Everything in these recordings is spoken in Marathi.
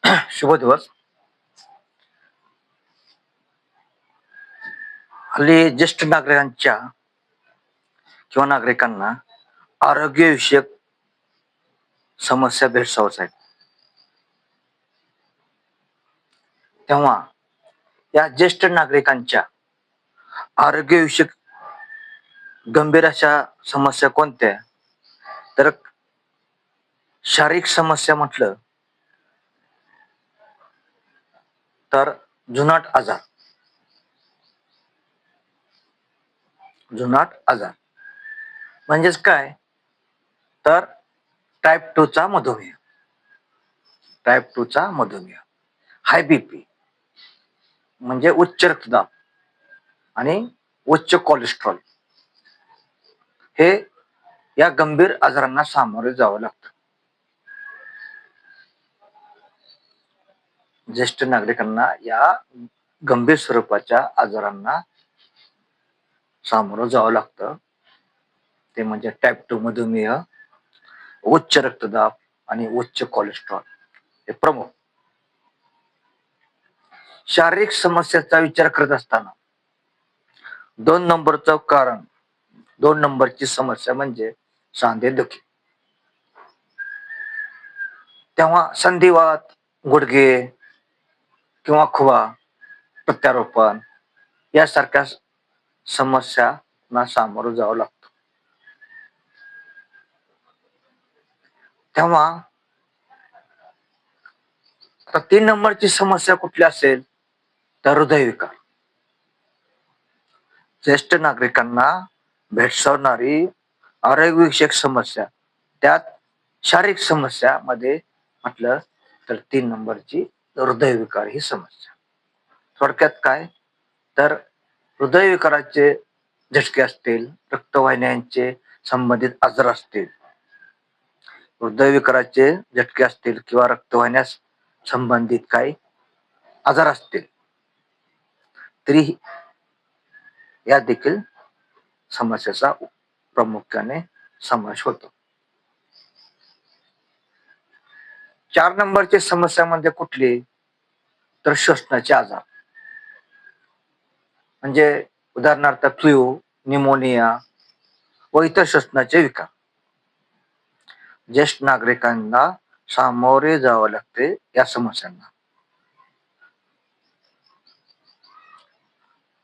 शुभ दिवस. हल्ली ज्येष्ठ नागरिकांच्या किंवा नागरिकांना आरोग्यविषयक समस्या भेडसावत आहेत. तेव्हा या ज्येष्ठ नागरिकांच्या आरोग्यविषयक गंभीर अशा समस्या कोणत्या? तर शारीरिक समस्या म्हटलं तर जुनाट आजार. जुनाट आजार म्हणजेच काय? तर टाईप 2 चा मधुमेह, टाईप 2 चा मधुमेह, हाय बीपी म्हणजे उच्च रक्तदाब आणि उच्च कोलेस्ट्रॉल, हे या गंभीर आजारांना सामोरे जावं लागतं. ज्येष्ठ नागरिकांना या गंभीर स्वरूपाच्या आजारांना सामोरं जावं लागतं. ते म्हणजे टाईप 2 मधुमेह, उच्च रक्तदाब आणि उच्च कोलेस्ट्रॉल हे प्रमुख. शारीरिक समस्याचा विचार करत असताना 2 नंबरची समस्या म्हणजे सांधेदुखी. तेव्हा संधिवात, गुडघे किंवा खुवा प्रत्यारोपण यासारख्या समस्यांना सामोरं जावं लागतं. तेव्हा आता 3 नंबरची समस्या कुठली असेल तर हृदयविकार. ज्येष्ठ नागरिकांना भेडसावणारी आरोग्यविषयक समस्या, त्यात शारीरिक समस्या मध्ये म्हटलं तर 3 नंबरची हृदयविकार ही समस्या. थोडक्यात काय? तर हृदयविकाराचे झटके असतील, रक्तवाहिन्यांचे संबंधित आजार असतील, हृदयविकाराचे झटके असतील किंवा रक्तवाहिन्यास संबंधित काही आजार असतील तरी या देखील समस्येचा प्रामुख्याने समावेश होतो. 4 नंबरची समस्या म्हणजे कुठली? तर श्वसनाचे आजार, म्हणजे उदाहरणार्थ फ्लू, न्यूमोनिया व इतर श्वसनाचे विकार ज्येष्ठ नागरिकांना सामोरे जावं लागते या समस्यांना.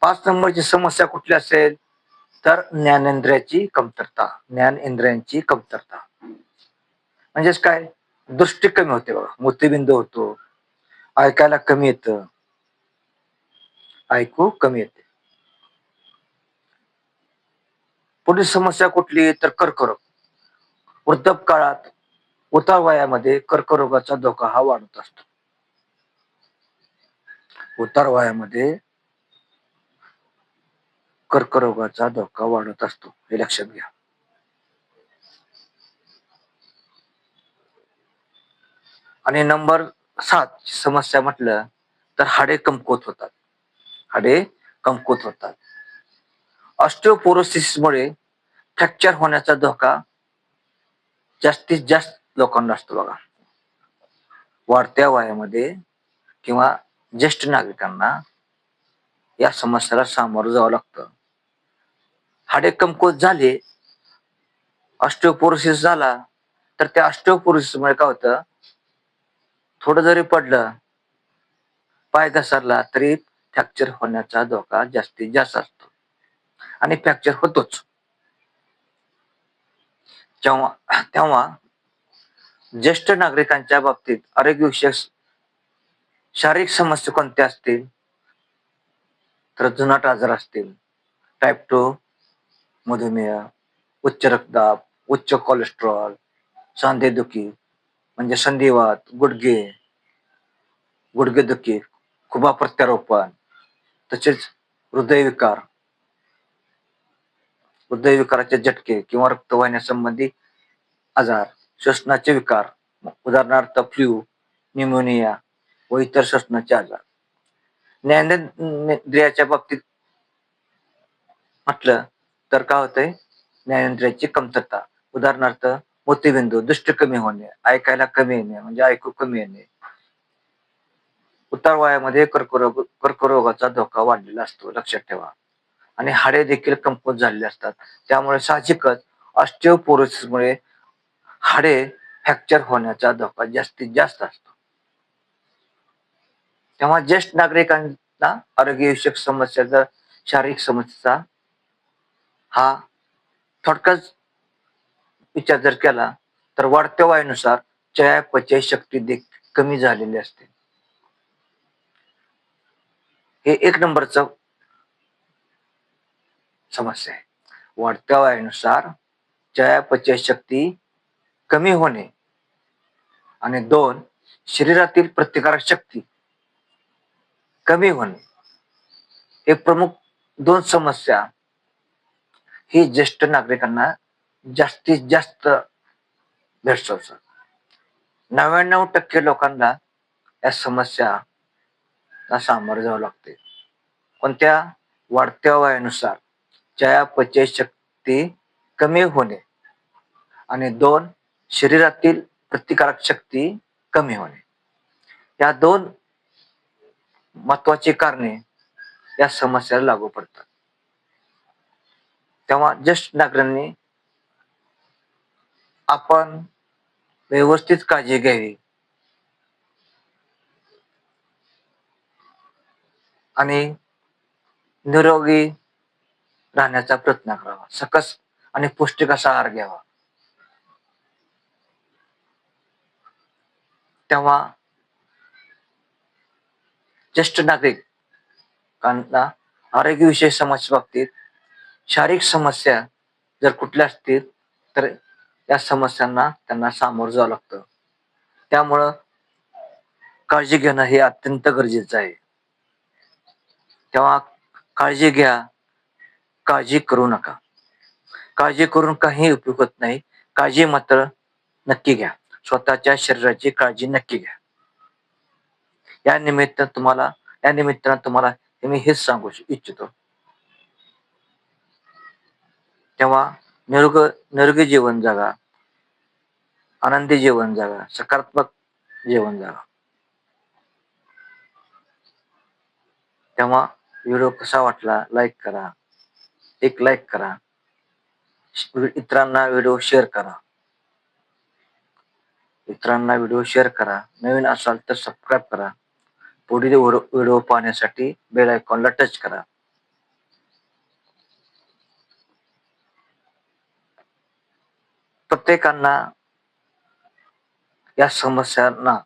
5 नंबरची समस्या कुठली असेल तर ज्ञानेंद्रियाची कमतरता, ज्ञानेंद्रियांची कमतरता म्हणजेच काय? दृष्टी कमी होते बघा, मोतीबिंदू होतो, ऐकायला कमी येतं, ऐकू कमी येते. पुढील समस्या कुठली? तर कर्करोग. वृद्धापकाळात उतार वयामध्ये कर्करोगाचा धोका हा वाढत असतो. उतार वयामध्ये कर्करोगाचा धोका वाढत असतो, हे लक्षात घ्या. आणि नंबर 7 समस्या म्हटलं तर हाडे कमकुवत होतात. हाडे कमकुवत होतात. ऑस्टिओपोरोसिसमुळे फ्रॅक्चर होण्याचा धोका जास्तीत जास्त लोकांना असतो बघा. वाढत्या वयामध्ये किंवा ज्येष्ठ नागरिकांना या समस्येला सामोरं जावं लागतं. हाडे कमकुवत झाले, ऑस्टिओपोरोसिस झाला, तर त्या ऑस्टिओपोरोसिसमुळे काय होतं? थोडं जरी पडलं, पाय घसरला तरी फ्रॅक्चर होण्याचा धोका जास्तीत जास्त असतो आणि फ्रॅक्चर होतोच. तेव्हा ज्येष्ठ नागरिकांच्या बाबतीत आरोग्यविषयक शारीरिक समस्या कोणत्या असतील तर जुनाट आजार असतील, टाईप 2 मधुमेह, उच्च रक्तदाब, उच्च कोलेस्ट्रॉल, सांधेदुखी म्हणजे संधिवात, गुडघेदुखी, खुबा प्रत्यारोपण, तसेच हृदयविकार, हृदयविकाराचे झटके किंवा रक्तवाहिन्या संबंधी आजार, श्वसनाचे विकार, उदाहरणार्थ फ्लू, न्यूमोनिया व इतर श्वसनाचे आजार. ज्ञानेंद्रियाच्या बाबतीत म्हटलं तर काय होतंय? ज्ञानेंद्रियाची कमतरता, उदाहरणार्थ मोतीबिंदू, दृष्टी कमी होणे, ऐकायला कमी येणे म्हणजे ऐकू कमी येणे, उतार वयामध्ये कर्करोगाचा धोका वाढलेला असतो, लक्षात ठेवा. आणि हाडे देखील कमकुवत झालेली असतात. त्यामुळे साहजिकच ऑस्टिओपोरोसिसमुळे हाडे फ्रॅक्चर होण्याचा धोका जास्तीत जास्त असतो. तेव्हा ज्येष्ठ नागरिकांना आरोग्यविषयक समस्या, शारीरिक समस्या हा थोडक्यात विचार जर केला तर वाढत्या वयानुसार चयापचय शक्ती देखील कमी झालेली असते. हे एक नंबरचं समस्या आहे. वाढत्या वयानुसार चयापचय शक्ती कमी होणे आणि 2 शरीरातील प्रतिकारक शक्ती कमी होणे हे प्रमुख 2 समस्या ही ज्येष्ठ नागरिकांना जास्तीत जास्त भेडसावतात. 99% लोकांना या समस्या सामोरे जावं लागते. कोणत्या? वाढत्या वयानुसार चयापचय शक्ती कमी होणे आणि 2 शरीरातील प्रतिकारक शक्ती कमी होणे. या 2 महत्वाची कारणे या समस्याला लागू पडतात. तेव्हा ज्येष्ठ नागरिकांनी आपण व्यवस्थित काळजी घ्यावी आणि निरोगी राहण्याचा प्रयत्न करावा. सकस आणि पौष्टिक असा आहार घ्यावा. तेव्हा ज्येष्ठ नागरिकांना आरोग्यविषयक समस्या बाबतीत शारीरिक समस्या जर कुठल्या असतील तर या समस्यांना त्यांना सामोरं जावं लागतं. त्यामुळं काळजी घेणं हे अत्यंत गरजेचं आहे. तेव्हा काळजी घ्या, काळजी करू नका. काळजी करून काही उपयोग होत नाही. काळजी मात्र नक्की घ्या. स्वतःच्या शरीराची काळजी नक्की घ्या. या निमित्तानं तुम्हाला मी हेच सांगू इच्छितो. तेव्हा निरोगी जीवन जगा, आनंदी जीवन जगा, सकारात्मक जीवन जगा. तेव्हा व्हिडिओ कसा वाटला लाईक करा, एक लाईक करा, इतरांना व्हिडिओ शेअर करा. नवीन असाल तर सबस्क्राईब करा. पुढील व्हिडिओ पाहण्यासाठी बेल आयकॉनला टच करा. प्रत्येकांना या समस्यांना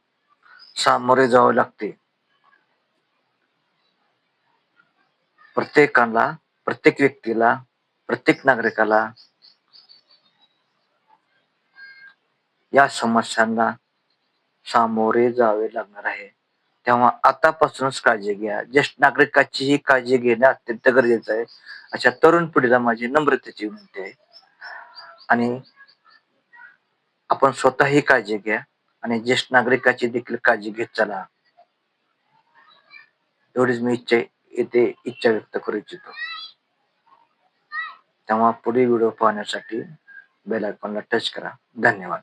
सामोरे जावे लागते. प्रत्येक व्यक्तीला, प्रत्येक नागरिकाला या समस्यांना सामोरे जावे लागणार आहे. तेव्हा आतापासूनच काळजी घ्या. ज्येष्ठ नागरिकाचीही काळजी घेणं अत्यंत गरजेचं आहे. अशा तरुण पिढीला माझी नम्रतेची विनंती आहे. आणि आपण स्वतःही काळजी घ्या आणि ज्येष्ठ नागरिकाची देखील काळजी घेत चला. एवढीच मी इच्छा व्यक्त करू इच्छितो. तेव्हा पुढील व्हिडिओ पाहण्यासाठी बेल आयकॉनला टच करा. धन्यवाद.